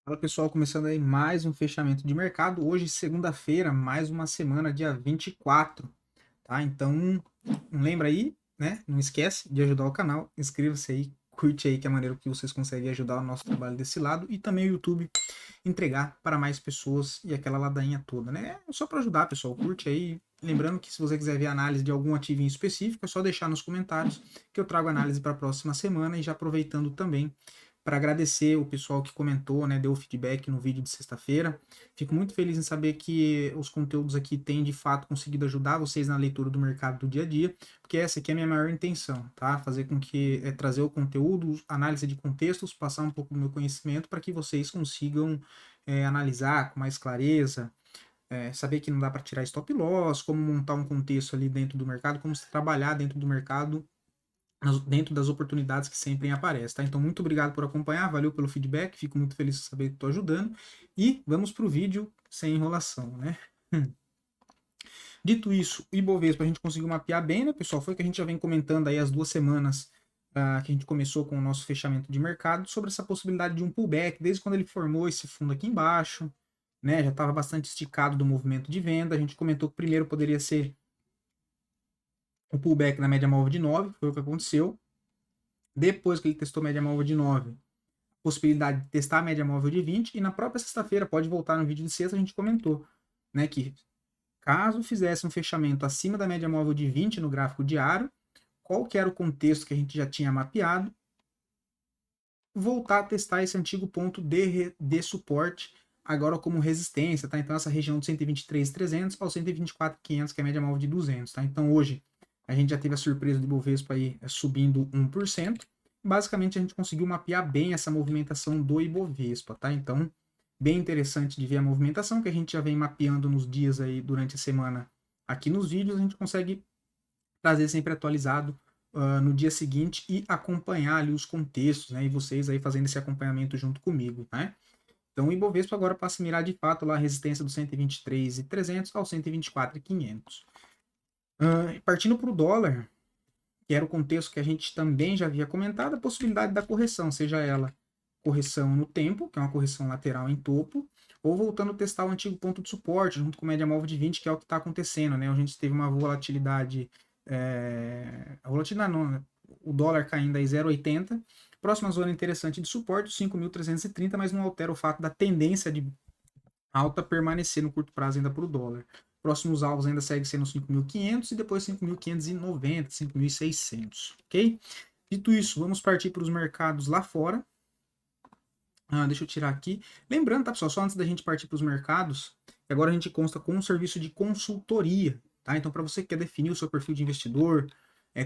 Fala pessoal, começando aí mais um fechamento de mercado. Hoje, segunda-feira, mais uma semana, dia 24, tá? Então, não lembra aí, né? Não esquece de ajudar o canal, inscreva-se aí, curte aí, que é a maneira que vocês conseguem ajudar o nosso trabalho desse lado e também o YouTube entregar para mais pessoas e aquela ladainha toda, né? É só para ajudar, pessoal, curte aí. Lembrando que se você quiser ver análise de algum ativo em específico, é só deixar nos comentários que eu trago análise para a próxima semana e já aproveitando também para agradecer o pessoal que comentou, né, deu feedback no vídeo de sexta-feira. Fico muito feliz em saber que os conteúdos aqui têm de fato conseguido ajudar vocês na leitura do mercado do dia a dia, porque essa aqui é a minha maior intenção, tá? Fazer com que trazer o conteúdo, análise de contextos, passar um pouco do meu conhecimento para que vocês consigam analisar com mais clareza, saber que não dá para tirar stop loss, como montar um contexto ali dentro do mercado, como se trabalhar dentro do mercado dentro das oportunidades que sempre aparecem, tá? Então, muito obrigado por acompanhar, valeu pelo feedback, fico muito feliz de saber que estou ajudando, e vamos para o vídeo sem enrolação, né? Dito isso, o Ibovespa a gente conseguiu mapear bem, né, pessoal? Foi o que a gente já vem comentando aí as 2 semanas que a gente começou com o nosso fechamento de mercado, sobre essa possibilidade de um pullback, desde quando ele formou esse fundo aqui embaixo, né? Já estava bastante esticado do movimento de venda, a gente comentou que primeiro poderia ser o pullback na média móvel de 9, foi o que aconteceu. Depois que ele testou média móvel de 9, possibilidade de testar a média móvel de 20, e na própria sexta-feira, pode voltar no vídeo de sexta, a gente comentou, né, que caso fizesse um fechamento acima da média móvel de 20 no gráfico diário, qual que era o contexto que a gente já tinha mapeado, voltar a testar esse antigo ponto de suporte, agora como resistência, tá? Então essa região de 123.300 ao 124.500, que é a média móvel de 200, tá? Então hoje a gente já teve a surpresa do Ibovespa aí subindo 1%. Basicamente a gente conseguiu mapear bem essa movimentação do Ibovespa, tá? Então bem interessante de ver a movimentação que a gente já vem mapeando nos dias aí durante a semana aqui nos vídeos, a gente consegue trazer sempre atualizado no dia seguinte e acompanhar ali os contextos, né? E vocês aí fazendo esse acompanhamento junto comigo, né? Então o Ibovespa agora passa a mirar de fato lá a resistência do 123.300 ao 124.500. Partindo para o dólar, que era o contexto que a gente também já havia comentado, a possibilidade da correção, seja ela correção no tempo, que é uma correção lateral em topo, ou voltando a testar o antigo ponto de suporte, junto com média móvel de 20, que é o que está acontecendo, né? A gente teve uma volatilidade, a volatilidade não, né? O dólar caindo aí 0,80, próxima zona interessante de suporte, 5.330, mas não altera o fato da tendência de alta permanecer no curto prazo ainda para o dólar. Próximos alvos ainda seguem sendo 5.500 e depois 5.590, 5.600, ok? Dito isso, vamos partir para os mercados lá fora. Deixa eu tirar aqui. Lembrando, tá, pessoal, só antes da gente partir para os mercados, agora a gente consta com um serviço de consultoria, tá? Então, para você que quer definir o seu perfil de investidor,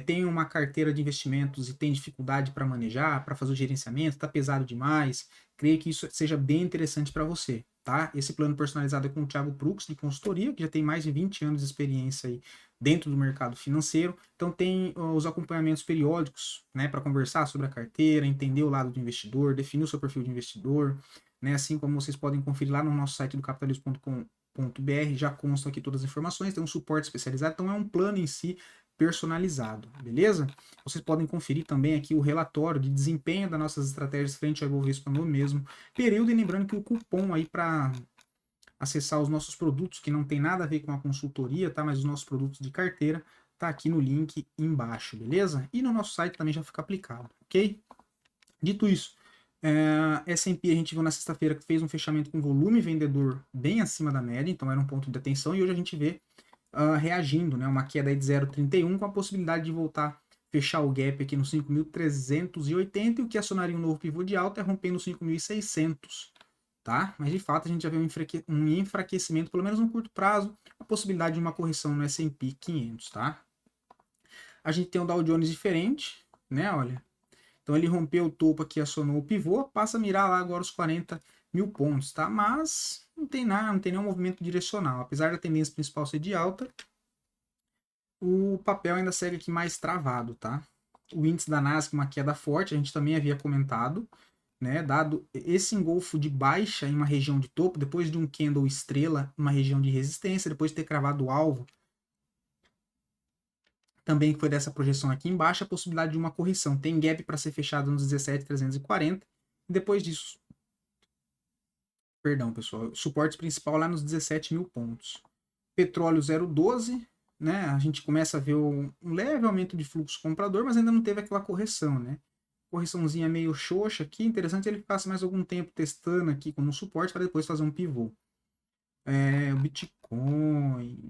tem uma carteira de investimentos e tem dificuldade para manejar, para fazer o gerenciamento, está pesado demais, creio que isso seja bem interessante para você, tá? Esse plano personalizado é com o Thiago Prux, de consultoria, que já tem mais de 20 anos de experiência aí dentro do mercado financeiro. Então tem os acompanhamentos periódicos, né, para conversar sobre a carteira, entender o lado do investidor, definir o seu perfil de investidor, né, assim como vocês podem conferir lá no nosso site do capitalismo.com.br, já constam aqui todas as informações, tem um suporte especializado, então é um plano em si personalizado, beleza? Vocês podem conferir também aqui o relatório de desempenho das nossas estratégias frente ao Ibovespa no mesmo período, e lembrando que o cupom aí para acessar os nossos produtos, que não tem nada a ver com a consultoria, tá? Mas os nossos produtos de carteira, tá aqui no link embaixo, beleza? E no nosso site também já fica aplicado, ok? Dito isso, S&P a gente viu na sexta-feira que fez um fechamento com volume vendedor bem acima da média, então era um ponto de atenção, e hoje a gente vê reagindo, né? Uma queda aí de 0,31 com a possibilidade de voltar fechar o gap aqui no 5.380, e o que acionaria um novo pivô de alta é rompendo 5.600, tá? Mas de fato a gente já vê um enfraquecimento, pelo menos no curto prazo, a possibilidade de uma correção no S&P 500, tá? A gente tem um Dow Jones diferente, né? Olha, então ele rompeu o topo aqui, acionou o pivô, passa a mirar lá agora os 40.000 pontos, tá? Mas não tem nada, não tem nenhum movimento direcional. Apesar da tendência principal ser de alta, o papel ainda segue aqui mais travado, tá? O índice da Nasdaq, uma queda forte, a gente também havia comentado, né? Dado esse engolfo de baixa em uma região de topo, depois de um candle estrela, uma região de resistência, depois de ter cravado o alvo, também que foi dessa projeção aqui embaixo, a possibilidade de uma correção. Tem gap para ser fechado nos 17.340, e depois disso Perdão, pessoal. Suporte principal lá nos 17 mil pontos. Petróleo 0,12, né? A gente começa a ver um leve aumento de fluxo comprador, mas ainda não teve aquela correção, né? Correçãozinha meio xoxa aqui. Interessante ele ficasse mais algum tempo testando aqui como suporte para depois fazer um pivô. O Bitcoin.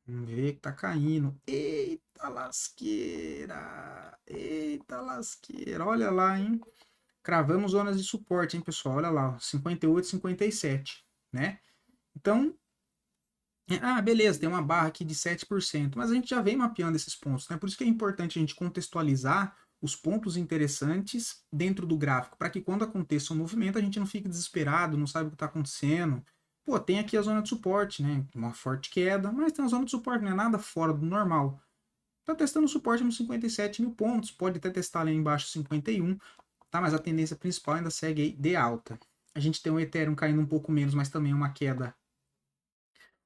Vamos ver que tá caindo. Eita lasqueira! Eita lasqueira! Olha lá, hein? Cravamos zonas de suporte, hein, pessoal? Olha lá, 58, 57, né? Então, beleza, tem uma barra aqui de 7%, mas a gente já vem mapeando esses pontos, né? Por isso que é importante a gente contextualizar os pontos interessantes dentro do gráfico, para que quando aconteça um movimento a gente não fique desesperado, não sabe o que está acontecendo. Pô, tem aqui a zona de suporte, né? Uma forte queda, mas tem uma zona de suporte, não é nada fora do normal. Tá testando suporte nos 57 mil pontos, pode até testar ali embaixo 51, tá? Mas a tendência principal ainda segue aí de alta. A gente tem o Ethereum caindo um pouco menos, mas também uma queda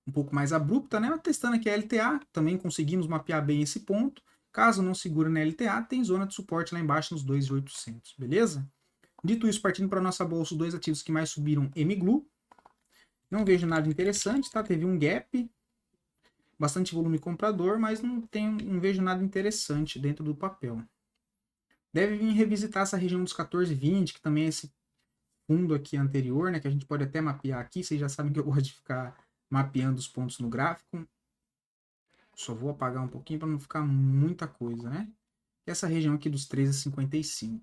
um pouco mais abrupta, né? Testando aqui a LTA, também conseguimos mapear bem esse ponto. Caso não segure na LTA, tem zona de suporte lá embaixo nos 2.800, beleza? Dito isso, partindo para a nossa bolsa, os dois ativos que mais subiram, MGLU. Não vejo nada interessante, tá? Teve um gap, bastante volume comprador, mas não vejo nada interessante dentro do papel. Deve vir revisitar essa região dos 14,20, que também é esse fundo aqui anterior, né? Que a gente pode até mapear aqui. Vocês já sabem que eu gosto de ficar mapeando os pontos no gráfico. Só vou apagar um pouquinho para não ficar muita coisa, né? Essa região aqui dos 13,55.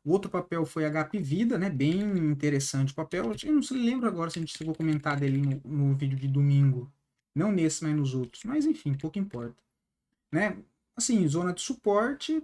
O outro papel foi HP Vida, né? Bem interessante o papel. Eu não se lembro agora se a gente chegou a comentar dele no vídeo de domingo. Não nesse, mas nos outros. Mas enfim, pouco importa. Né? Assim, zona de suporte,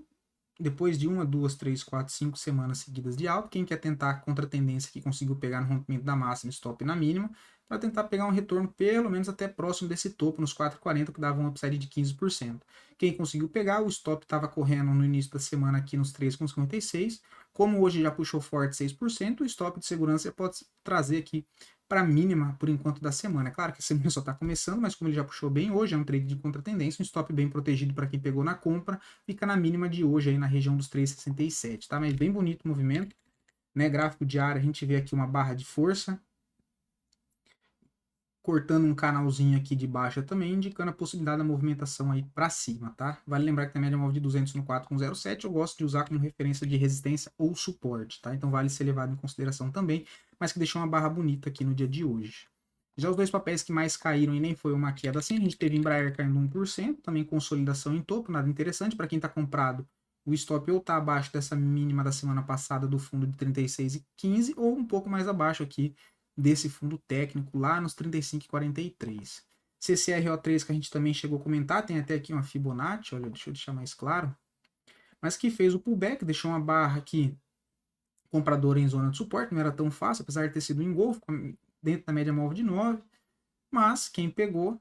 depois de 1, 2, 3, 4, 5 semanas seguidas de alta, quem quer tentar contra a tendência que conseguiu pegar no rompimento da máxima, stop na mínima, para tentar pegar um retorno pelo menos até próximo desse topo, nos 4,40, que dava um upside de 15%. Quem conseguiu pegar, o stop estava correndo no início da semana aqui nos 3,56. Como hoje já puxou forte 6%, o stop de segurança pode trazer aqui para a mínima por enquanto da semana. É claro que a semana só está começando, mas como ele já puxou bem hoje, é um trade de contratendência, um stop bem protegido para quem pegou na compra, fica na mínima de hoje aí na região dos 3,67, tá? Mas bem bonito o movimento, né? Gráfico diário, a gente vê aqui uma barra de força, cortando um canalzinho aqui de baixa também, indicando a possibilidade da movimentação aí para cima, tá? Vale lembrar que tem a média móvel de 200 no 4,07, eu gosto de usar como referência de resistência ou suporte, tá? Então vale ser levado em consideração também, mas que deixou uma barra bonita aqui no dia de hoje. Já os dois papéis que mais caíram e nem foi uma queda assim, a gente teve Embraer caindo 1%, também consolidação em topo, nada interessante para quem está comprado. O stop ou está abaixo dessa mínima da semana passada do fundo de 36,15 ou um pouco mais abaixo aqui desse fundo técnico lá nos 35,43. CCRO3 que a gente também chegou a comentar, tem até aqui uma Fibonacci, olha, deixa eu deixar mais claro, mas que fez o pullback, deixou uma barra aqui compradora em zona de suporte, não era tão fácil, apesar de ter sido um engolfo dentro da média móvel de 9, mas quem pegou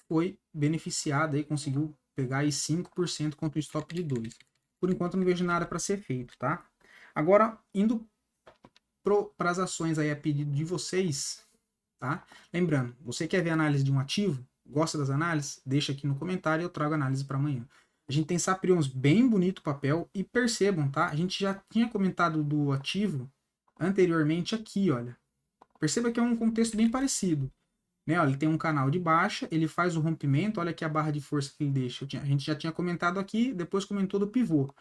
foi beneficiado aí, conseguiu pegar aí 5% contra o stop de 2. Por enquanto não vejo nada para ser feito, tá? Agora, indo para as ações aí a pedido de vocês, tá? Lembrando, você quer ver análise de um ativo? Gosta das análises? Deixa aqui no comentário e eu trago análise para amanhã. A gente tem Saprions bem bonito papel e percebam, tá? A gente já tinha comentado do ativo anteriormente aqui, olha. Perceba que é um contexto bem parecido. Né? Olha, ele tem um canal de baixa, ele faz o rompimento, olha aqui a barra de força que ele deixa. A gente já tinha comentado aqui, depois comentou do pivô. O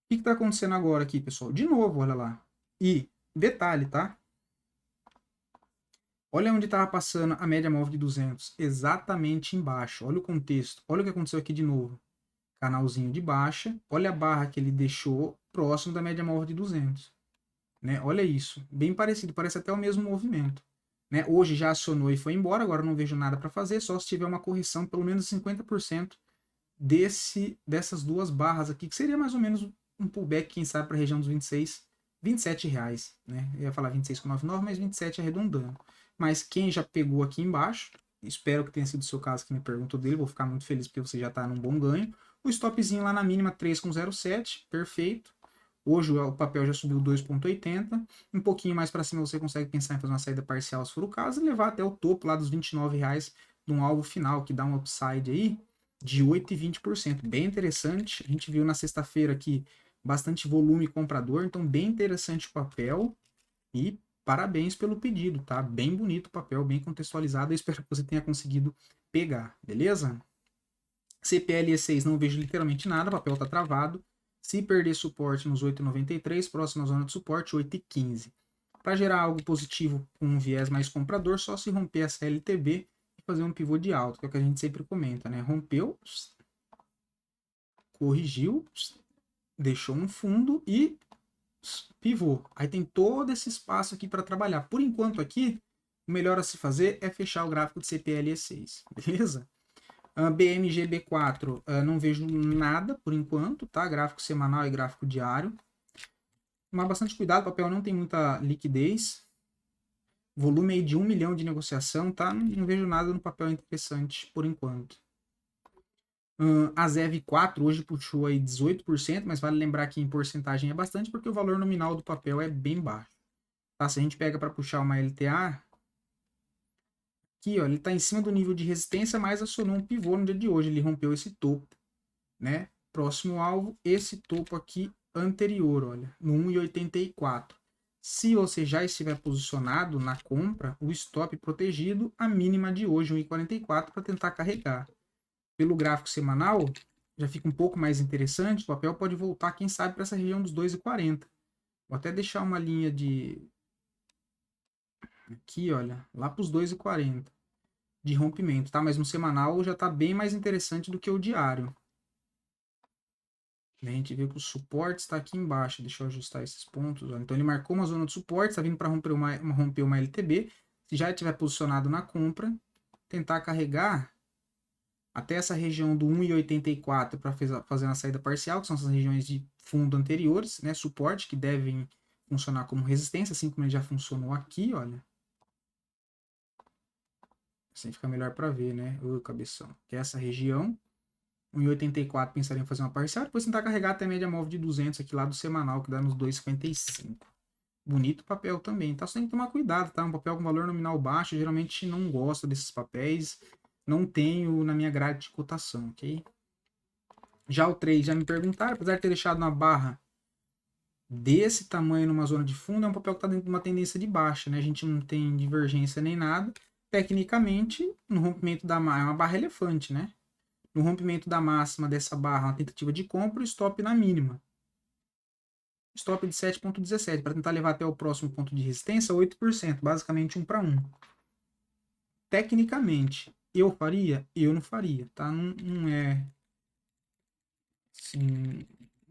que está acontecendo agora aqui, pessoal? De novo, olha lá. E, detalhe, tá? Olha onde estava passando a média móvel de 200, exatamente embaixo. Olha o contexto. Olha o que aconteceu aqui de novo. Canalzinho de baixa. Olha a barra que ele deixou próximo da média móvel de 200. Né? Olha isso. Bem parecido, parece até o mesmo movimento. Né? Hoje já acionou e foi embora, agora não vejo nada para fazer, só se tiver uma correção pelo menos 50% dessas duas barras aqui, que seria mais ou menos um pullback, quem sabe, para a região dos 26, R$ 27, né? Eu ia falar 26,99, mas 27 arredondando. Mas quem já pegou aqui embaixo, espero que tenha sido o seu caso que me perguntou dele, vou ficar muito feliz porque você já está num bom ganho. O stopzinho lá na mínima 3,07, perfeito. Hoje o papel já subiu 2,80. Um pouquinho mais para cima você consegue pensar em fazer uma saída parcial se for o caso e levar até o topo lá dos R$ 29 de um alvo final, que dá um upside aí de 8,20%. Bem interessante. A gente viu na sexta-feira aqui bastante volume comprador, então bem interessante o papel. E parabéns pelo pedido, tá? Bem bonito o papel, bem contextualizado. Eu espero que você tenha conseguido pegar, beleza? CPLE 6 não vejo literalmente nada, o papel tá travado. Se perder suporte nos 8,93, próxima zona de suporte 8,15. Para gerar algo positivo com um viés mais comprador, só se romper essa LTB e fazer um pivô de alta, que é o que a gente sempre comenta, né? Rompeu, corrigiu, deixou um fundo e pivô. Aí tem todo esse espaço aqui para trabalhar. Por enquanto aqui, o melhor a se fazer é fechar o gráfico de CPLE 6, beleza? BMGB4, não vejo nada por enquanto, tá? Gráfico semanal e gráfico diário. Tomar bastante cuidado, o papel não tem muita liquidez. Volume aí de 1 milhão de negociação, tá? Não vejo nada no papel interessante por enquanto. A ZEV4 hoje puxou aí 18%, mas vale lembrar que em porcentagem é bastante porque o valor nominal do papel é bem baixo. Tá? Se a gente pega para puxar uma LTA, aqui ó, ele está em cima do nível de resistência, mas acionou um pivô no dia de hoje. Ele rompeu esse topo, né? Próximo alvo, esse topo aqui anterior, olha, no 1,84. Se você já estiver posicionado na compra, o stop protegido, a mínima de hoje, 1,44, para tentar carregar. Pelo gráfico semanal, já fica um pouco mais interessante, o papel pode voltar, quem sabe, para essa região dos 2,40. Vou até deixar uma linha de... aqui, olha, lá para os 2,40 de rompimento, tá? Mas no semanal já está bem mais interessante do que o diário. A gente vê que o suporte está aqui embaixo. Deixa eu ajustar esses pontos. Ó. Então ele marcou uma zona de suporte, está vindo para romper uma LTB. Se já estiver posicionado na compra, tentar carregar até essa região do 1,84 para fazer uma saída parcial, que são essas regiões de fundo anteriores, né? Suporte, que devem funcionar como resistência, assim como ele já funcionou aqui, olha. Assim fica melhor para ver, né? O cabeção. Que é essa região. 1,84 pensaria em fazer uma parcial, depois tentar carregar até a média móvel de 200 aqui lá do semanal, que dá nos 2,55. Bonito papel também, tá? Só tem que tomar cuidado, tá? Um papel com valor nominal baixo, geralmente não gosto desses papéis, não tenho na minha grade de cotação, ok? Já o 3, já me perguntaram, apesar de ter deixado uma barra desse tamanho numa zona de fundo, é um papel que está dentro de uma tendência de baixa, né? A gente não tem divergência nem nada. Tecnicamente, no rompimento da barra, é uma barra elefante, né? No rompimento da máxima dessa barra, uma tentativa de compra, o stop na mínima. Stop de 7,17 para tentar levar até o próximo ponto de resistência, 8%, basicamente 1 para 1. Tecnicamente, eu faria? Eu não faria, tá? Não é assim,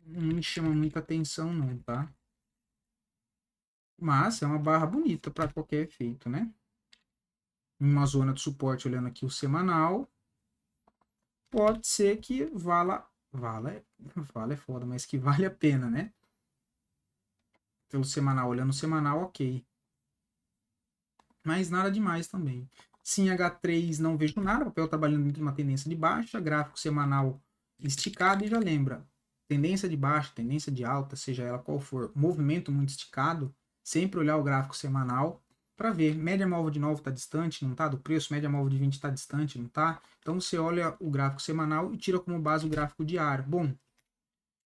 não me chama muita atenção não, tá? Mas é uma barra bonita para qualquer efeito, né? Uma zona de suporte, olhando aqui o semanal, pode ser que vala é foda, mas que vale a pena, né? Pelo semanal, olhando o semanal, ok. Mas nada demais também. Sim, H3 não vejo nada, papel trabalhando dentro de uma tendência de baixa, gráfico semanal esticado e já lembra, tendência de baixa, tendência de alta, seja ela qual for, movimento muito esticado, sempre olhar o gráfico semanal para ver, média móvel de 9 está distante, não está do preço, média móvel de 20 está distante, não está? Então você olha o gráfico semanal e tira como base o gráfico diário. Bom,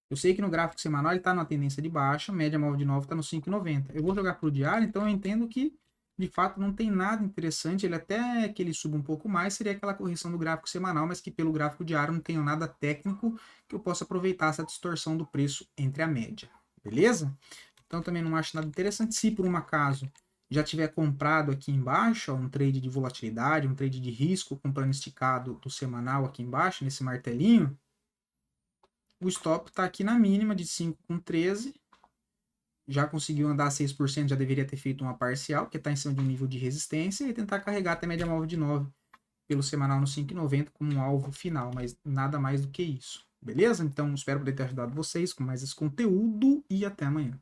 eu sei que no gráfico semanal ele está na tendência de baixa, média móvel de 9 está no 5,90. Eu vou jogar para o diário, então eu entendo que de fato não tem nada interessante. Ele até que ele suba um pouco mais, seria aquela correção do gráfico semanal, mas que pelo gráfico diário não tenho nada técnico que eu possa aproveitar essa distorção do preço entre a média. Beleza? Então também não acho nada interessante. Se por um acaso já tiver comprado aqui embaixo, ó, um trade de volatilidade, um trade de risco, comprando esticado do semanal aqui embaixo, nesse martelinho, o stop está aqui na mínima de 5,13. Já conseguiu andar 6%, já deveria ter feito uma parcial, que está em cima de um nível de resistência, e tentar carregar até a média móvel de 9 pelo semanal no 5,90 como um alvo final, mas nada mais do que isso. Beleza? Então espero poder ter ajudado vocês com mais esse conteúdo e até amanhã.